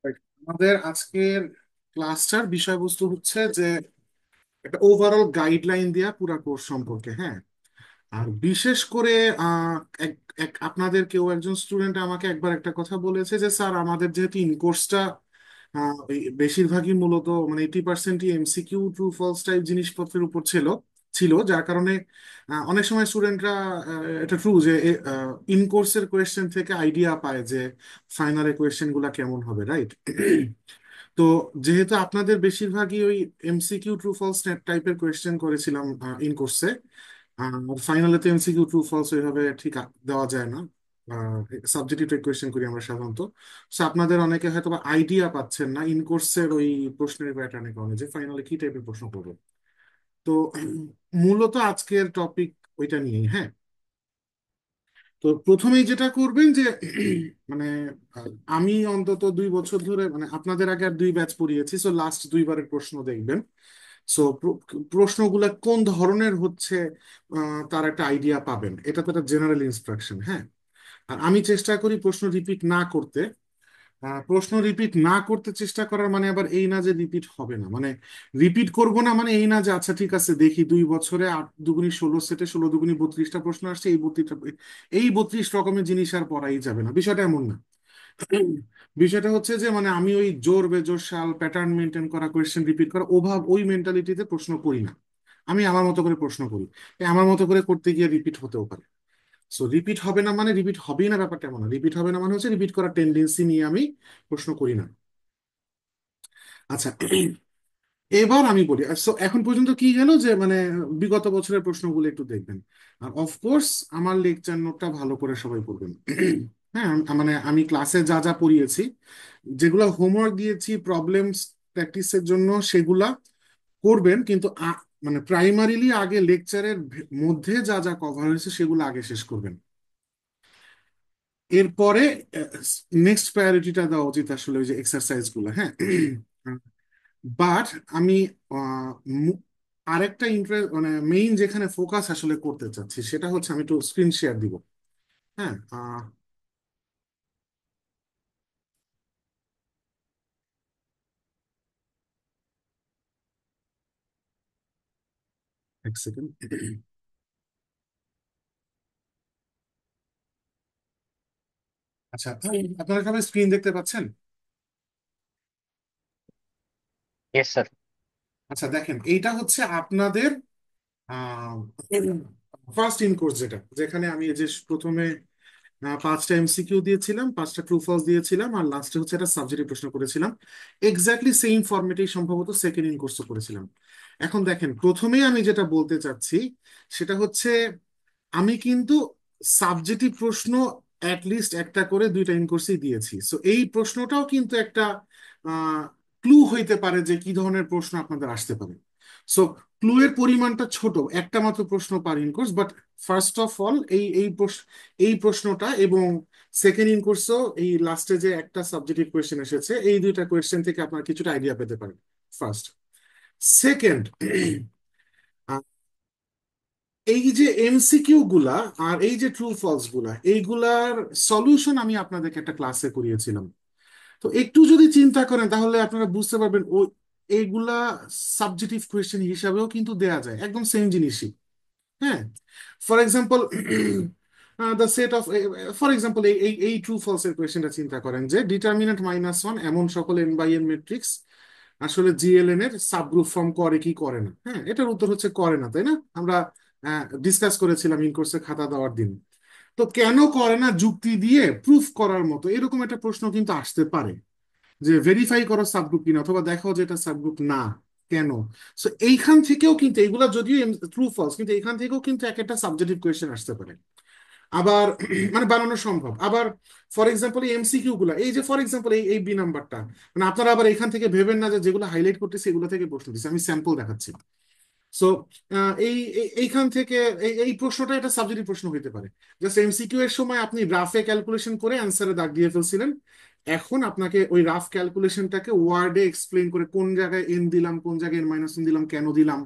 Right. আমাদের আজকের ক্লাসটার বিষয়বস্তু হচ্ছে যে একটা ওভারঅল গাইডলাইন দেয়া পুরা কোর্স সম্পর্কে, হ্যাঁ। আর বিশেষ করে আহ, এক আপনাদের কেউ একজন স্টুডেন্ট আমাকে একবার একটা কথা বলেছে যে স্যার, আমাদের যেহেতু ইন কোর্সটা বেশিরভাগই মূলত মানে 80% এমসিকিউ ট্রু ফলস টাইপ জিনিসপত্রের উপর ছিল ছিল যার কারণে অনেক সময় স্টুডেন্টরা, এটা ট্রু যে ইন কোর্সের কোয়েশ্চেন থেকে আইডিয়া পায় যে ফাইনালের কোয়েশ্চেন গুলা কেমন হবে, রাইট? তো যেহেতু আপনাদের বেশিরভাগই ওই এমসিকিউ ট্রু ফলস টাইপের কোয়েশ্চেন করেছিলাম ইন কোর্সে, ফাইনালে তো এমসিকিউ ট্রু ফলস ওইভাবে ঠিক দেওয়া যায় না। সাবজেক্টিভ টাইপ কোয়েশ্চেন করি আমরা সাধারণত। So আপনাদের অনেকে হয়তো বা আইডিয়া পাচ্ছেন না ইন কোর্সের ওই প্রশ্নের প্যাটার্নের কারণে যে ফাইনালে কি টাইপের প্রশ্ন করবো। তো মূলত আজকের টপিক ওইটা নিয়েই, হ্যাঁ। তো প্রথমেই যেটা করবেন যে মানে আহ, আমি অন্তত 2 বছর ধরে মানে আপনাদের আগে আর 2 ব্যাচ পড়িয়েছি, সো লাস্ট 2বারের প্রশ্ন দেখবেন। সো প্রশ্নগুলা কোন ধরনের হচ্ছে, তার একটা আইডিয়া পাবেন। এটা তো একটা জেনারেল ইনস্ট্রাকশন, হ্যাঁ। আর আমি চেষ্টা করি প্রশ্ন রিপিট না করতে। প্রশ্ন রিপিট না করতে চেষ্টা করার মানে আবার এই না যে রিপিট হবে না, মানে রিপিট করব না মানে এই না যে আচ্ছা ঠিক আছে দেখি 2 বছরে 8 দুগুনি 16 সেটে 16 দুগুনি 32টা প্রশ্ন আসছে, এই 32 রকমের জিনিস আর পড়াই যাবে না, বিষয়টা এমন না। বিষয়টা হচ্ছে যে মানে আমি ওই জোর বেজোর সাল প্যাটার্ন মেনটেন করা, কোয়েশ্চেন রিপিট করা ওই মেন্টালিটিতে প্রশ্ন করি না। আমি আমার মতো করে প্রশ্ন করি। আমার মতো করে করতে গিয়ে রিপিট হতেও পারে। সো রিপিট হবে না মানে রিপিট হবেই না, ব্যাপারটা এমন না। রিপিট হবে না মানে হচ্ছে রিপিট করার টেন্ডেন্সি নিয়ে আমি প্রশ্ন করি না। আচ্ছা, এবার আমি বলি। সো এখন পর্যন্ত কি গেল যে মানে বিগত বছরের প্রশ্নগুলো একটু দেখবেন। আর অফকোর্স আমার লেকচার নোটটা ভালো করে সবাই পড়বেন। হ্যাঁ, মানে আমি ক্লাসে যা যা পড়িয়েছি, যেগুলো হোমওয়ার্ক দিয়েছি প্রবলেমস প্র্যাকটিসের জন্য, সেগুলা করবেন। কিন্তু মানে প্রাইমারিলি আগে লেকচারের মধ্যে যা যা কভার হয়েছে সেগুলো আগে শেষ করবেন। এরপরে নেক্সট প্রায়োরিটিটা দেওয়া উচিত আসলে ওই যে এক্সারসাইজ গুলো, হ্যাঁ। বাট আমি আহ, মু- আরেকটা ইন্টারেস্ট মানে মেইন যেখানে ফোকাস আসলে করতে চাচ্ছি সেটা হচ্ছে, আমি একটু স্ক্রিন শেয়ার দিব। হ্যাঁ, এক সেকেন্ড। আচ্ছা, আপনারা সবাই স্ক্রিন দেখতে পাচ্ছেন? Yes sir. আচ্ছা দেখেন, এইটা হচ্ছে আপনাদের ফার্স্ট ইন কোর্স, যেখানে আমি এই যে প্রথমে 5টা এমসিকিউ দিয়েছিলাম, 5টা ট্রু ফলস দিয়েছিলাম, আর লাস্টে হচ্ছে একটা সাবজেক্টিভ প্রশ্ন করেছিলাম। এক্স্যাক্টলি সেম ফরম্যাটেই সম্ভবত সেকেন্ড ইন কোর্সও করেছিলাম। এখন দেখেন, প্রথমেই আমি যেটা বলতে চাচ্ছি সেটা হচ্ছে, আমি কিন্তু সাবজেক্টিভ প্রশ্ন লিস্ট একটা করে 2টা ইন কোর্সেই দিয়েছি। সো এই প্রশ্নটাও কিন্তু একটা ক্লু হইতে পারে যে কি ধরনের প্রশ্ন আপনাদের আসতে পারে। সো ক্লু এর পরিমাণটা ছোট, একটা মাত্র প্রশ্ন per in course, but first of all এই প্রশ্নটা এবং সেকেন্ড ইন কোর্সও এই লাস্টে যে একটা সাবজেক্টিভ কোয়েশ্চেন এসেছে, এই 2টা কোয়েশ্চেন থেকে আপনার কিছুটা আইডিয়া পেতে পারেন। ফার্স্ট। সেকেন্ড, এই যে এমসিকিউ গুলা আর এই যে ট্রু ফলস গুলা, এইগুলার সলিউশন আমি আপনাদেরকে একটা ক্লাসে করিয়েছিলাম। তো একটু যদি চিন্তা করেন তাহলে আপনারা বুঝতে পারবেন ও এইগুলা সাবজেক্টিভ কোয়েশ্চেন হিসাবেও কিন্তু দেয়া যায়, একদম সেম জিনিসই। হ্যাঁ, for example the set of, for example এই এই এই ট্রু ফলস এর কোয়েশ্চেনটা চিন্তা করেন যে ডিটারমিনেন্ট -1 এমন সকল এন বাই এন ম্যাট্রিক্স আসলে জিএলএন এর সাবগ্রুপ ফর্ম করে কি করে না। হ্যাঁ, এটার উত্তর হচ্ছে করে না, তাই না? আমরা ডিসকাস করেছিলাম ইন কোর্সে খাতা দেওয়ার দিন। তো কেন করে না যুক্তি দিয়ে প্রুফ করার মতো এরকম একটা প্রশ্ন কিন্তু আসতে পারে, যে ভেরিফাই করো সাবগ্রুপ কিনা, অথবা দেখাও যে এটা সাবগ্রুপ না, কেন। সো এইখান থেকেও কিন্তু এইগুলা যদিও ট্রু ফলস, কিন্তু এইখান থেকেও কিন্তু এক একটা সাবজেক্টিভ কোয়েশ্চেন আসতে পারে। আবার মানে বানানো সম্ভব। আবার ফর এক্সাম্পল এই এমসিকিউ গুলা, এই যে ফর এক্সাম্পল এই এই বি নাম্বারটা, মানে আপনারা আবার এখান থেকে ভেবেন না যে যেগুলো হাইলাইট করতেছি এগুলো থেকে প্রশ্ন দিচ্ছি, আমি স্যাম্পল দেখাচ্ছি। সো এইখান থেকে এই প্রশ্নটা একটা সাবজেক্টিভ প্রশ্ন হতে পারে। জাস্ট এমসিকিউ এর সময় আপনি রাফে ক্যালকুলেশন করে অ্যান্সারে দাগ দিয়ে ফেলছিলেন। এখন আপনাকে ওই রাফ ক্যালকুলেশনটাকে ওয়ার্ডে এক্সপ্লেন করে কোন জায়গায় এন দিলাম, কোন জায়গায় এন -1 দিলাম, কেন দিলাম,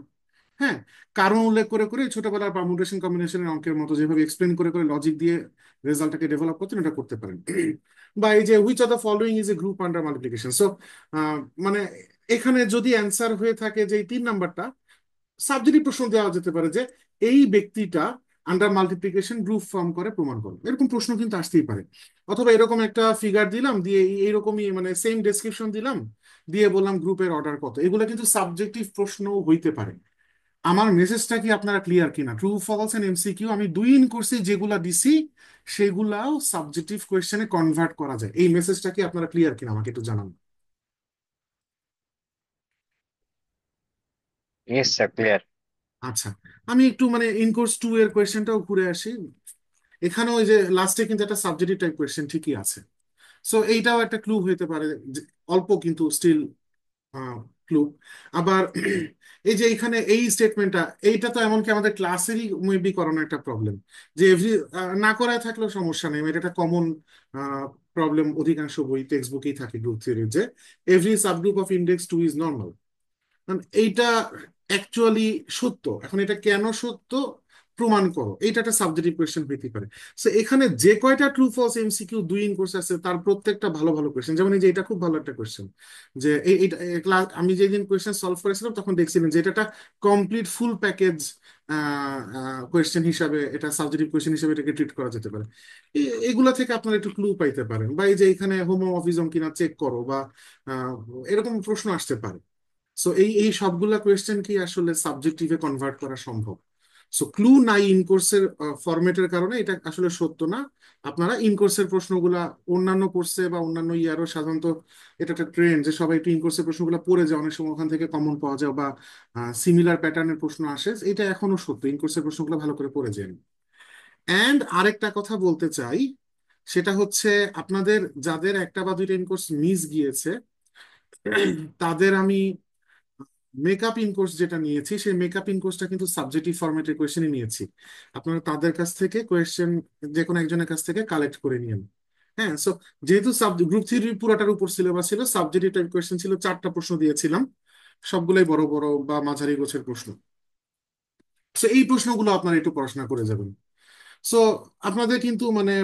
হ্যাঁ, কারণ উল্লেখ করে করে ছোটবেলার পারমুটেশন কম্বিনেশনের অঙ্কের মতো যেভাবে এক্সপ্লেন করে করে লজিক দিয়ে রেজাল্টটাকে ডেভেলপ করতেন, এটা করতে পারেন। বা এই যে which of the following is a group under multiplication. So মানে এখানে যদি অ্যান্সার হয়ে থাকে যে এই 3 নাম্বারটা, সাবজেক্টিভ প্রশ্ন দেওয়া যেতে পারে যে এই ব্যক্তিটা আন্ডার মাল্টিপ্লিকেশন গ্রুপ ফর্ম করে প্রমাণ করো, এরকম প্রশ্ন কিন্তু আসতেই পারে। অথবা এরকম একটা ফিগার দিলাম, দিয়ে এইরকমই মানে সেম ডেসক্রিপশন দিলাম, দিয়ে বললাম গ্রুপের অর্ডার কত, এগুলো কিন্তু সাবজেক্টিভ প্রশ্ন হইতে পারে। আমার মেসেজটা কি আপনারা ক্লিয়ার কিনা? ট্রু ফলস এন্ড এমসিকিউ আমি 2 ইন কোর্সে যেগুলা দিছি সেগুলাও সাবজেক্টিভ কোয়েশ্চেনে কনভার্ট করা যায়। এই মেসেজটা কি আপনারা ক্লিয়ার কিনা আমাকে একটু জানান। Yes sir, clear. আচ্ছা, আমি একটু মানে ইন কোর্স 2 এর কোয়েশ্চেনটাও ঘুরে আসি। এখানেও ওই যে লাস্টে কিন্তু একটা সাবজেক্টিভ টাইপ কোয়েশ্চেন ঠিকই আছে। সো এইটাও একটা ক্লু হইতে পারে, যে অল্প কিন্তু স্টিল ক্লু। আবার এই যে এখানে এই স্টেটমেন্টটা, এইটা তো এমনকি আমাদের ক্লাসেরই মেবি করানো একটা প্রবলেম, যে এভরি না করায় থাকলেও সমস্যা নেই, এটা একটা কমন প্রবলেম, অধিকাংশ বই টেক্সট বুকেই থাকে গ্রুপ থিওরির, যে every subgroup of index two is normal. এইটা অ্যাকচুয়ালি সত্য, এখন এটা কেন সত্য প্রমাণ করো, এইটা একটা সাবজেক্টিভ কোয়েশ্চেন হইতে পারে। সো এখানে যে কয়টা true false MCQ 2 in course আছে তার প্রত্যেকটা ভালো ভালো কোয়েশ্চেন। যেমন এই যে এটা খুব ভালো একটা কোয়েশ্চেন, যে ক্লাস আমি যেদিন কোয়েশ্চেন সলভ করেছিলাম তখন দেখছিলেন যে এটা একটা কমপ্লিট ফুল প্যাকেজ কোয়েশ্চেন হিসাবে, এটা সাবজেক্টিভ কোয়েশ্চেন হিসাবে এটাকে ট্রিট করা যেতে পারে। এগুলা থেকে আপনারা একটু ক্লু পাইতে পারেন, বা এই যে এখানে হোমোমরফিজম কিনা চেক করো, বা আহ, এরকম প্রশ্ন আসতে পারে। সো এই এই সবগুলা কোয়েশ্চেন কি আসলে সাবজেক্টিভে কনভার্ট করা সম্ভব? সো ক্লু নাই ইন কোর্সের ফরম্যাটের কারণে এটা আসলে সত্য না। আপনারা ইন কোর্সের প্রশ্নগুলা অন্যান্য কোর্সে বা অন্যান্য ইয়ারও সাধারণত এটা একটা ট্রেন্ড যে সবাই একটু ইন কোর্সের প্রশ্নগুলো পড়ে যায়, অনেক সময় ওখান থেকে কমন পাওয়া যায় বা সিমিলার প্যাটার্নের প্রশ্ন আসে, এটা এখনো সত্য, ইন কোর্সের প্রশ্নগুলো ভালো করে পড়ে যান। অ্যান্ড আরেকটা কথা বলতে চাই, সেটা হচ্ছে আপনাদের যাদের একটা বা দুইটা ইন কোর্স মিস গিয়েছে, তাদের আমি মেকআপ ইন কোর্স যেটা নিয়েছি সেই মেকআপ ইন কোর্সটা কিন্তু সাবজেক্টিভ ফরম্যাটের কোয়েশ্চেনই নিয়েছি। আপনারা তাদের কাছ থেকে কোয়েশ্চেন যে কোনো একজনের কাছ থেকে কালেক্ট করে নিন। হ্যাঁ, সো যেহেতু গ্রুপ থ্রি পুরোটার উপর সিলেবাস ছিল, সাবজেক্টিভ টাইপ কোয়েশ্চেন ছিল, 4টা প্রশ্ন দিয়েছিলাম, সবগুলোই বড় বড় বা মাঝারি গোছের প্রশ্ন। সো এই প্রশ্নগুলো আপনারা একটু পড়াশোনা করে যাবেন। সো আপনাদের কিন্তু মানে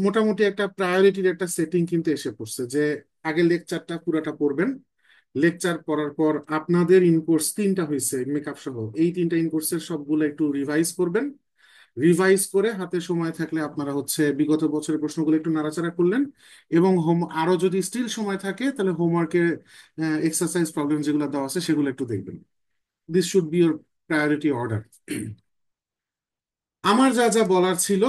মোটামুটি একটা প্রায়োরিটির একটা সেটিং কিন্তু এসে পড়ছে, যে আগে লেকচারটা পুরাটা পড়বেন, লেকচার পড়ার পর আপনাদের ইনকোর্স 3টা হয়েছে মেকআপ সহ, এই 3টা ইনকোর্সের সবগুলো একটু রিভাইজ করবেন। রিভাইজ করে হাতে সময় থাকলে আপনারা হচ্ছে বিগত বছরের প্রশ্নগুলো একটু নাড়াচাড়া করলেন, এবং হোম আরো যদি স্টিল সময় থাকে তাহলে হোমওয়ার্কের এক্সারসাইজ প্রবলেম যেগুলো দেওয়া আছে সেগুলো একটু দেখবেন। This should be your priority order. আমার যা যা বলার ছিল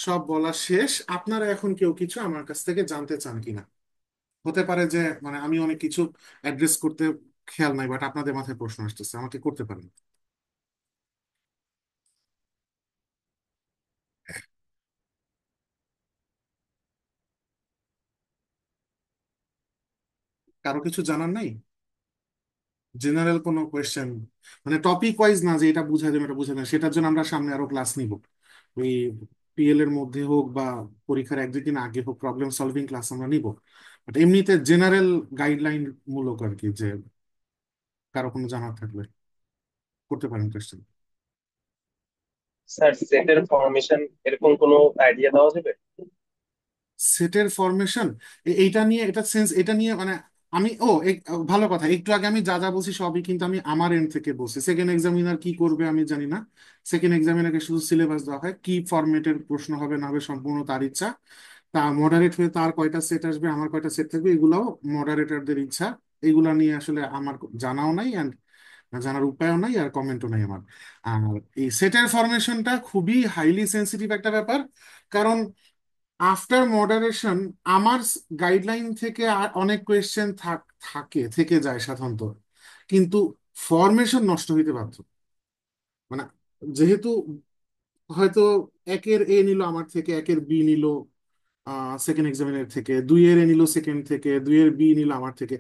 সব বলা শেষ। আপনারা এখন কেউ কিছু আমার কাছ থেকে জানতে চান কিনা? হতে পারে যে মানে আমি অনেক কিছু অ্যাড্রেস করতে খেয়াল নাই, বাট আপনাদের মাথায় প্রশ্ন আসতেছে, আমাকে করতে পারেন। কারো কিছু জানার নাই? জেনারেল কোনো কোয়েশ্চেন, মানে টপিক ওয়াইজ না, যে এটা বুঝা যাবে এটা বুঝা যাবে না, সেটার জন্য আমরা সামনে আরো ক্লাস নিব। ওই পিএল এর মধ্যে হোক বা পরীক্ষার 1-2 দিন আগে হোক, প্রবলেম সলভিং ক্লাস আমরা নিব। বাট এমনিতে জেনারেল গাইডলাইন মূলক আর কি, যে কারো কোনো জানার থাকলে করতে পারেন কোয়েশ্চেন। স্যার, সেটের ফরমেশন এরকম কোনো আইডিয়া দেওয়া যাবে? সেটের ফরমেশন, এইটা নিয়ে এটা সেন্স এটা নিয়ে মানে আমি ভালো কথা, একটু আগে আমি যা যা বলছি সবই কিন্তু আমি আমার এন্ড থেকে বলছি। সেকেন্ড এক্সামিনার কি করবে আমি জানি না। সেকেন্ড এক্সামিনারকে শুধু সিলেবাস দেওয়া হয়, কি ফরম্যাটের প্রশ্ন হবে না হবে সম্পূর্ণ তার ইচ্ছা। তা মডারেট হয়ে তার কয়টা সেট আসবে, আমার কয়টা সেট থাকবে, এগুলাও মডারেটরদের ইচ্ছা। এগুলা নিয়ে আসলে আমার জানাও নাই, অ্যান্ড জানার উপায়ও নাই, আর কমেন্টও নাই আমার। আর এই সেটের ফরমেশনটা খুবই হাইলি সেন্সিটিভ একটা ব্যাপার, কারণ আফটার মডারেশন আমার গাইডলাইন থেকে আর অনেক কোয়েশ্চেন থাকে থেকে যায় সাধারণত, কিন্তু ফরমেশন নষ্ট হইতে বাধ্য। মানে যেহেতু হয়তো একের এ নিল আমার থেকে, একের বি নিল সেকেন্ড এক্সামিনের থেকে, 2-এর এ নিল সেকেন্ড থেকে, 2-এর বি নিল আমার থেকে,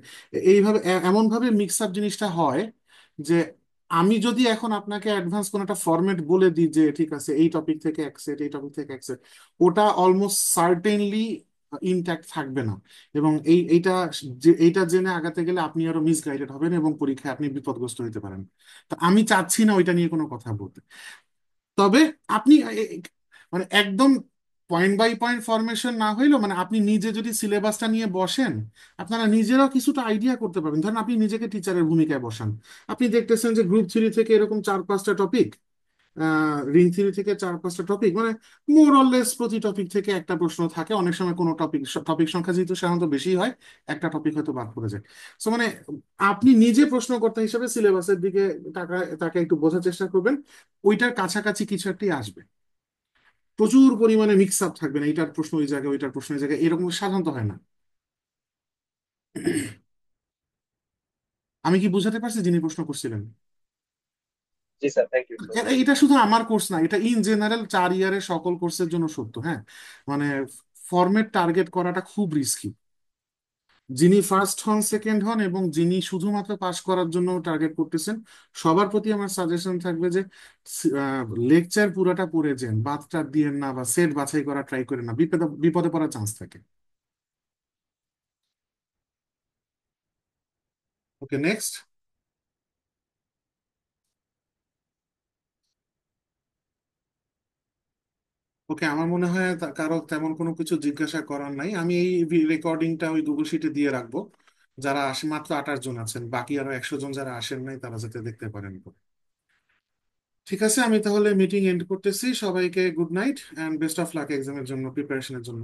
এইভাবে এমন ভাবে মিক্স আপ জিনিসটা হয়, যে আমি যদি এখন আপনাকে অ্যাডভান্স কোন একটা ফরম্যাট বলে দিই যে ঠিক আছে এই টপিক থেকে এক সেট, এই টপিক থেকে এক সেট, ওটা অলমোস্ট সার্টেনলি ইনট্যাক্ট থাকবে না। এবং এইটা জেনে আগাতে গেলে আপনি আরো মিসগাইডেড হবেন এবং পরীক্ষায় আপনি বিপদগ্রস্ত হতে পারেন। তো আমি চাচ্ছি না ওইটা নিয়ে কোনো কথা বলতে। তবে আপনি মানে একদম পয়েন্ট বাই পয়েন্ট ফরমেশন না হইলেও মানে আপনি নিজে যদি সিলেবাসটা নিয়ে বসেন, আপনারা নিজেরাও কিছুটা আইডিয়া করতে পারবেন। ধরেন আপনি নিজেকে টিচারের ভূমিকায় বসান, আপনি দেখতেছেন যে গ্রুপ থ্রি থেকে এরকম 4-5টা টপিক, রিং থ্রি থেকে 4-5টা টপিক, মানে মোর অরলেস প্রতি টপিক থেকে একটা প্রশ্ন থাকে। অনেক সময় কোনো টপিক টপিক সংখ্যা যেহেতু সাধারণত বেশি হয়, একটা টপিক হয়তো বাদ পড়ে যায়। সো মানে আপনি নিজে প্রশ্নকর্তা হিসেবে সিলেবাসের দিকে তাকে একটু বোঝার চেষ্টা করবেন। ওইটার কাছাকাছি কিছু একটি আসবে। প্রচুর পরিমাণে মিক্স আপ থাকবে না, এইটার প্রশ্ন ওই জায়গায় ওইটার প্রশ্ন ওই জায়গায়, এরকম সাধারণত হয় না। আমি কি বুঝাতে পারছি যিনি প্রশ্ন করছিলেন? জি sir, thank you so much. এটা শুধু আমার কোর্স না, এটা ইন জেনারেল 4 ইয়ারের সকল কোর্সের জন্য সত্য, হ্যাঁ। মানে ফরম্যাট টার্গেট করাটা খুব রিস্কি। যিনি ফার্স্ট হন, সেকেন্ড হন, এবং যিনি শুধুমাত্র পাশ করার জন্য টার্গেট করতেছেন, সবার প্রতি আমার সাজেশন থাকবে যে লেকচার পুরোটা পড়ে যান, বাদটা দিয়ে না বা সেট বাছাই করা ট্রাই করে না, বিপদে বিপদে পড়ার চান্স থাকে। ওকে, নেক্সট। ওকে, আমার মনে হয় কারো তেমন কোনো কিছু জিজ্ঞাসা করার নাই। আমি এই রেকর্ডিংটা ওই গুগল শিটে দিয়ে রাখবো। যারা আসে মাত্র 28 জন আছেন, বাকি আরো 100 জন যারা আসেন নাই তারা যাতে দেখতে পারেন। ঠিক আছে, আমি তাহলে মিটিং এন্ড করতেছি। সবাইকে good night and best of luck এক্সামের জন্য, প্রিপারেশনের জন্য।